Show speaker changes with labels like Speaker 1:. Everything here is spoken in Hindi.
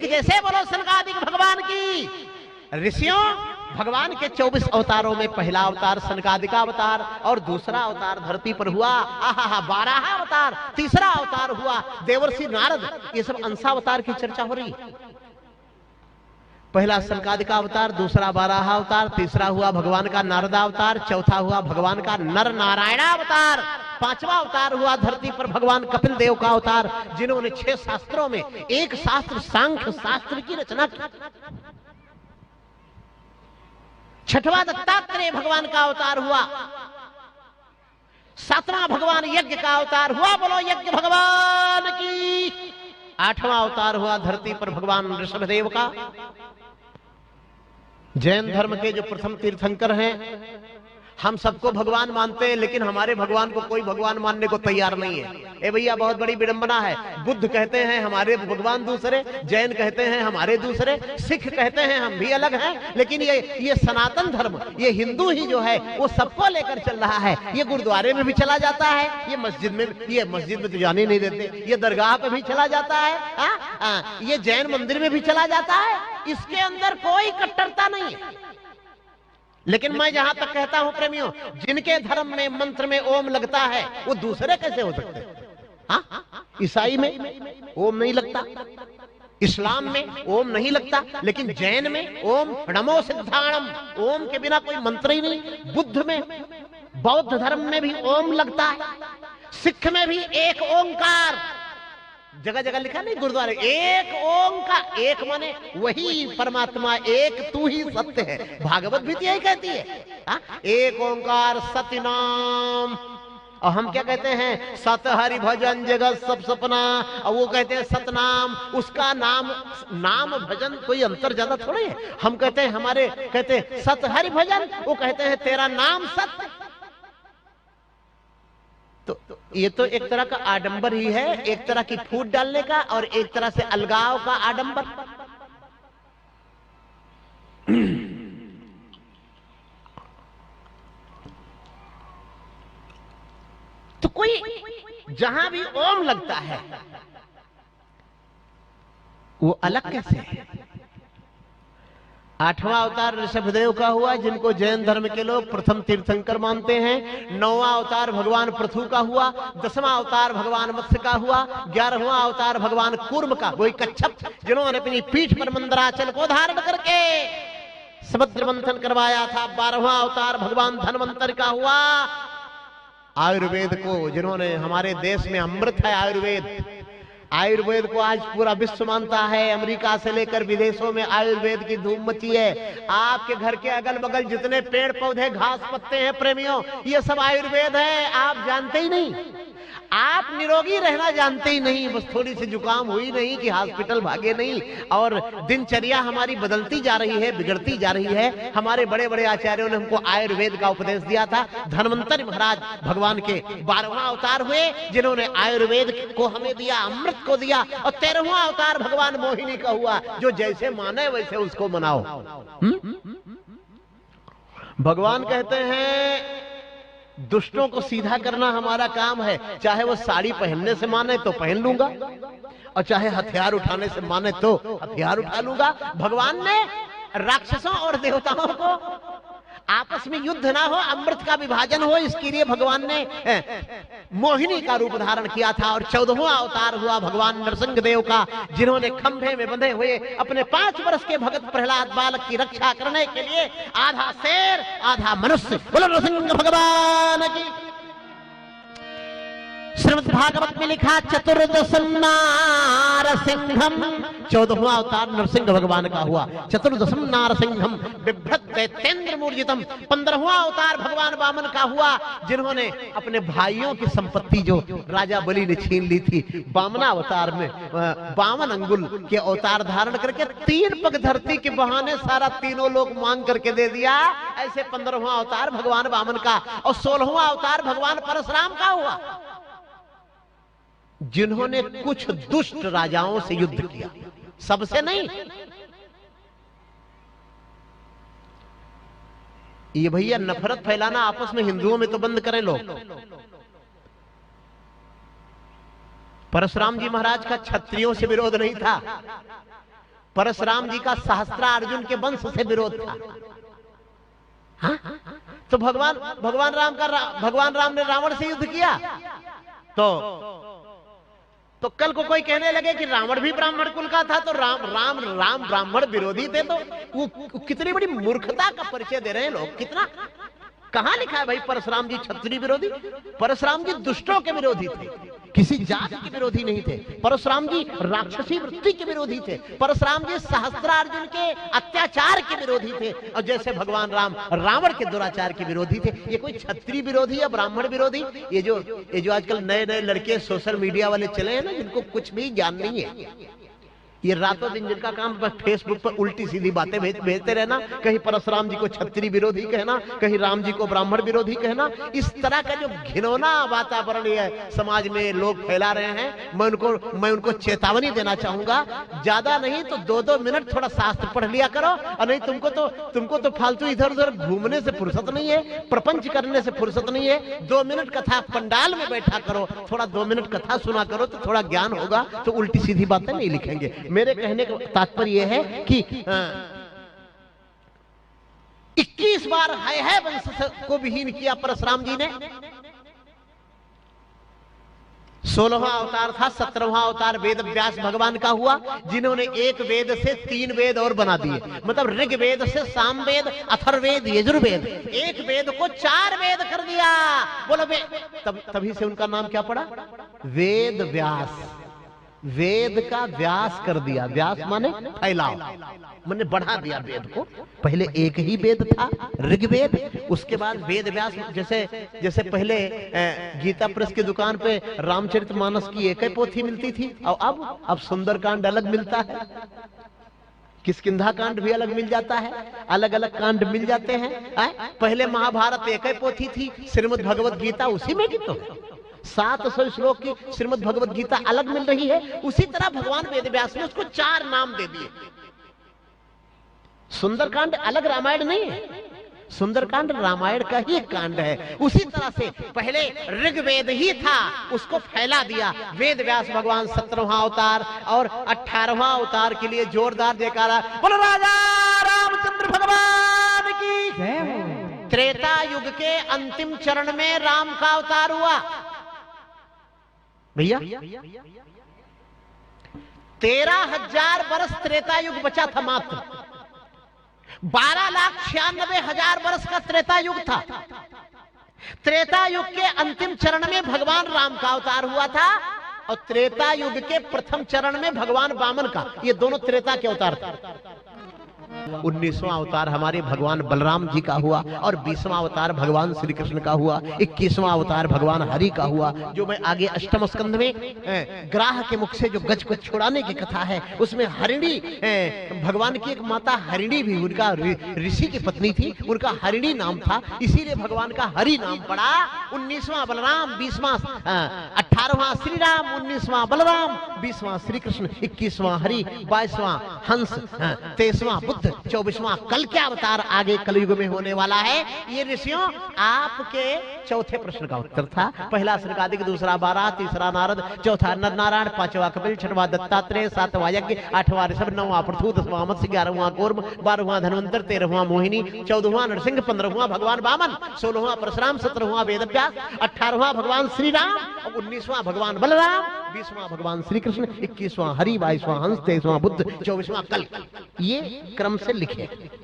Speaker 1: एक जैसे बोलो सनकादिक भगवान की। ऋषियों, भगवान के 24 अवतारों में पहला अवतार सनकादिक अवतार और दूसरा अवतार धरती पर हुआ 12 अवतार, तीसरा अवतार हुआ देवर्षि नारद। ये सब अंशावतार की चर्चा हो रही। पहला सनकादिक अवतार, दूसरा 12 अवतार, तीसरा हुआ भगवान का नारद अवतार, चौथा हुआ भगवान का नर नारायण अवतार, पांचवा अवतार हुआ धरती पर भगवान कपिल देव का अवतार, जिन्होंने 6 शास्त्रों में एक शास्त्र सांख्य शास्त्र की रचना की। छठवां दत्तात्रेय भगवान का अवतार हुआ। सातवां भगवान यज्ञ का अवतार हुआ, बोलो यज्ञ भगवान की। आठवां अवतार हुआ धरती पर भगवान ऋषभदेव का। जैन धर्म के जो प्रथम तीर्थंकर हैं, हम सबको भगवान मानते हैं, लेकिन हमारे भगवान को कोई भगवान मानने को तैयार नहीं है। ए भैया, बहुत बड़ी विडंबना है। बुद्ध कहते हैं हमारे भगवान दूसरे, जैन कहते हैं हमारे दूसरे, सिख कहते हैं हम भी अलग हैं, लेकिन ये सनातन धर्म, ये हिंदू ही जो है वो सबको लेकर चल रहा है। ये गुरुद्वारे में भी चला जाता है, ये मस्जिद में तो जाने नहीं देते, ये दरगाह पे भी चला जाता है, ये जैन मंदिर में भी चला जाता है। इसके अंदर कोई कट्टरता नहीं है। लेकिन मैं जहां तक कहता हूं प्रेमियों, जिनके धर्म में मंत्र में ओम लगता है वो दूसरे कैसे हो सकते हैं? ईसाई में ओम नहीं लगता, इस्लाम में ओम नहीं लगता, लेकिन जैन में ओम नमो सिद्धाणम, ओम के बिना कोई मंत्र ही नहीं। बुद्ध में, बौद्ध धर्म में भी ओम लगता है, सिख में भी एक ओंकार, जगह जगह लिखा नहीं गुरुद्वारे, एक ओंकार, एक माने वही परमात्मा, एक तू ही सत्य है। भागवत भी यही कहती है, एक ओंकार सत्य नाम। और हम क्या कहते हैं? सत हरि भजन जगत सब सपना। और वो कहते हैं सतनाम। उसका नाम भजन कोई अंतर ज्यादा थोड़े है। हम कहते हैं, हमारे कहते हैं सत हरि भजन, वो कहते हैं तेरा नाम सत्य। तो ये तो एक तरह का आडंबर ही है, एक तरह की फूट डालने का और एक तरह से अलगाव का आडंबर। तो कोई जहां भी ओम लगता है वो अलग कैसे है? आठवां अवतार ऋषभदेव का हुआ, जिनको जैन धर्म के लोग प्रथम तीर्थंकर मानते हैं। नौवां अवतार भगवान पृथु का हुआ। 10वां अवतार भगवान मत्स्य का हुआ। 11वां अवतार भगवान कूर्म का, वही कच्छप, जिन्होंने अपनी पीठ पर मंदराचल को धारण करके समुद्र मंथन करवाया था। 12वां अवतार भगवान धन्वंतरि का हुआ। आयुर्वेद को, जिन्होंने, हमारे देश में अमृत है आयुर्वेद को आज पूरा विश्व मानता है। अमेरिका से लेकर विदेशों में आयुर्वेद की धूम मची है। आपके घर के अगल बगल जितने पेड़ पौधे घास पत्ते हैं प्रेमियों, ये सब आयुर्वेद है, आप जानते ही नहीं। आप निरोगी रहना जानते ही नहीं, बस थोड़ी सी जुकाम हुई नहीं कि हॉस्पिटल भागे नहीं। और दिनचर्या हमारी बदलती जा रही है, बिगड़ती जा रही है। हमारे बड़े बड़े आचार्यों ने हमको आयुर्वेद का उपदेश दिया था। धन्वंतरि महाराज भगवान के 12वां अवतार हुए, जिन्होंने आयुर्वेद को हमें दिया, अमृत को दिया। और 13वां अवतार भगवान मोहिनी का हुआ, जो जैसे माने वैसे उसको मनाओ। भगवान कहते हैं दुष्टों को सीधा करना हमारा काम है। चाहे वो साड़ी पहनने से माने तो पहन लूंगा, और चाहे हथियार उठाने से माने तो हथियार उठा लूंगा। भगवान ने राक्षसों और देवताओं को आपस में युद्ध ना हो, अमृत का विभाजन हो, इसके लिए भगवान ने मोहिनी का रूप धारण किया था। और 14वां अवतार हुआ भगवान नरसिंह देव का, जिन्होंने खंभे में बंधे हुए अपने 5 वर्ष के भगत प्रहलाद बालक की रक्षा करने के लिए आधा शेर आधा मनुष्य, बोलो नरसिंह भगवान की। श्रीमद् भागवत में लिखा चतुर्दश नारसिंहम, 14वां अवतार नरसिंह भगवान का हुआ। चतुर्दशम नारसिंहम बिभ्रत दैत्येंद्र मूर्जितम, 15वां अवतार भगवान वामन का हुआ, जिन्होंने अपने भाइयों की संपत्ति जो राजा बलि ने छीन ली थी, वामना अवतार में 52 अंगुल के अवतार धारण करके 3 पग धरती के बहाने सारा तीनों लोग मांग करके दे दिया। ऐसे 15वां अवतार भगवान वामन का। और 16वां अवतार भगवान परशुराम का हुआ, जिन्होंने कुछ दुष्ट राजाओं से युद्ध किया, सबसे नहीं। ये भैया नफरत फैलाना आपस में हिंदुओं में तो बंद करें लोग। परशुराम जी महाराज का क्षत्रियों से विरोध नहीं था, परशुराम जी का सहस्त्रार्जुन के वंश से विरोध था। हाँ? तो भगवान राम ने रावण से युद्ध किया। तो कल को कोई कहने लगे कि रावण भी ब्राह्मण कुल का था, तो राम ब्राह्मण विरोधी थे, तो वो कितनी बड़ी मूर्खता का परिचय दे रहे हैं लोग। कितना, कहां लिखा है भाई परशुराम जी क्षत्रिय विरोधी? परशुराम जी दुष्टों के विरोधी थे, किसी जाति के विरोधी नहीं थे। परशुराम जी राक्षसी वृत्ति के विरोधी थे। परशुराम जी सहस्त्रार्जुन के अत्याचार के विरोधी थे। और जैसे भगवान राम रावण के दुराचार के विरोधी थे। ये कोई क्षत्रिय विरोधी या ब्राह्मण विरोधी? ये जो आजकल नए नए लड़के सोशल मीडिया वाले चले हैं ना, जिनको कुछ भी ज्ञान नहीं है, ये रातों दिन जिनका काम बस फेसबुक पर उल्टी सीधी बातें भेजते रहना, कहीं परशुराम जी को क्षत्रिय विरोधी कहना, कहीं राम जी को ब्राह्मण विरोधी कहना। इस तरह का जो घिनौना वातावरण ये समाज में लोग फैला रहे हैं, मैं उनको चेतावनी देना चाहूंगा। ज्यादा नहीं तो 2-2 मिनट थोड़ा शास्त्र पढ़ लिया करो, और नहीं तुमको तो फालतू इधर उधर घूमने से फुर्सत नहीं है, प्रपंच करने से फुर्सत नहीं है। 2 मिनट कथा पंडाल में बैठा करो, थोड़ा 2 मिनट कथा सुना करो, तो थोड़ा ज्ञान होगा, तो उल्टी सीधी बातें नहीं लिखेंगे। मेरे कहने का तात्पर्य यह है कि 21 बार है वंश को विहीन किया परशुराम जी ने। 16वां अवतार था, 17वां अवतार वेद व्यास भगवान का हुआ, जिन्होंने एक वेद से 3 वेद और बना दिए। मतलब ऋग्वेद से सामवेद, अथर्ववेद, यजुर्वेद, एक वेद को 4 वेद कर दिया। बोलो तभी से उनका नाम क्या पड़ा? वेद व्यास। वेद का व्यास कर दिया। व्यास माने फैलाव, माने बढ़ा दिया वेद को। पहले एक ही वेद था, ऋग्वेद, उसके बाद वेद व्यास। जैसे पहले गीता प्रेस की दुकान पे रामचरितमानस की एक ही पोथी मिलती थी, और अब सुंदरकांड अलग मिलता है, किष्किंधा कांड भी अलग मिल जाता है, अलग अलग कांड मिल जाते हैं। पहले महाभारत एक ही पोथी थी, श्रीमद् भगवत गीता उसी में की तो 700 श्लोक की श्रीमद् भगवत गीता अलग मिल रही है। उसी तरह भगवान वेदव्यास ने उसको 4 नाम दे दिए। सुंदरकांड अलग रामायण नहीं है, सुंदरकांड रामायण का ही कांड है। उसी तरह से पहले ऋग्वेद ही था, उसको फैला दिया। वेद व्यास भगवान 17वां अवतार और 18वां अवतार के लिए जोरदार जयकारा। बोलो राजा रामचंद्र भगवान की। त्रेता युग के अंतिम चरण में राम का अवतार हुआ भैया। 13,000 वर्ष त्रेता युग बचा था मात्र। 12,96,000 वर्ष का त्रेता युग था। त्रेता युग के अंतिम चरण में भगवान राम का अवतार हुआ था, और त्रेता युग के प्रथम चरण में भगवान वामन का। ये दोनों त्रेता के अवतार थे। 19वां अवतार हमारे भगवान बलराम जी का हुआ, और 20वां अवतार भगवान श्री कृष्ण का हुआ। 21वां अवतार भगवान हरि का हुआ, जो मैं आगे अष्टम स्कंध में ग्राह के मुख से जो गज को छुड़ाने की कथा है, उसमें हरिणी, भगवान की एक माता हरिणी भी उनका ऋषि की पत्नी थी, उनका हरिणी नाम था, इसीलिए भगवान का हरि नाम पड़ा। 19वां बलराम, 18वां श्री राम, 19वां बलराम, 20वां श्री कृष्ण, 21वां हरि, 22वां हंस, 23वां बुद्ध, 24वां कल क्या अवतार आगे कलयुग में होने वाला है। ये ऋषियों आपके चौथे प्रश्न का उत्तर था। पहला सनकादिक, दूसरा बारह, तीसरा नारद, चौथा नर नारायण, 5वां कपिल, 6वां दत्तात्रेय, 7वां यज्ञ, 8वां ऋषभ, 9वां पृथु, 10वां मत्स्य, 11वां कूर्म, 12वां धन्वंतर, 13वां मोहिनी, 14वां नरसिंह, 15वां भगवान वामन, 16वां परशुराम, 17वां वेदव्यास, 18वां भगवान श्री राम, और 19वां भगवान बलराम, 20वां भगवान श्री कृष्ण, 21वां हरि, 22वां हंस, 23वां बुद्ध, 24वां कल। ये क्रम से लिखे।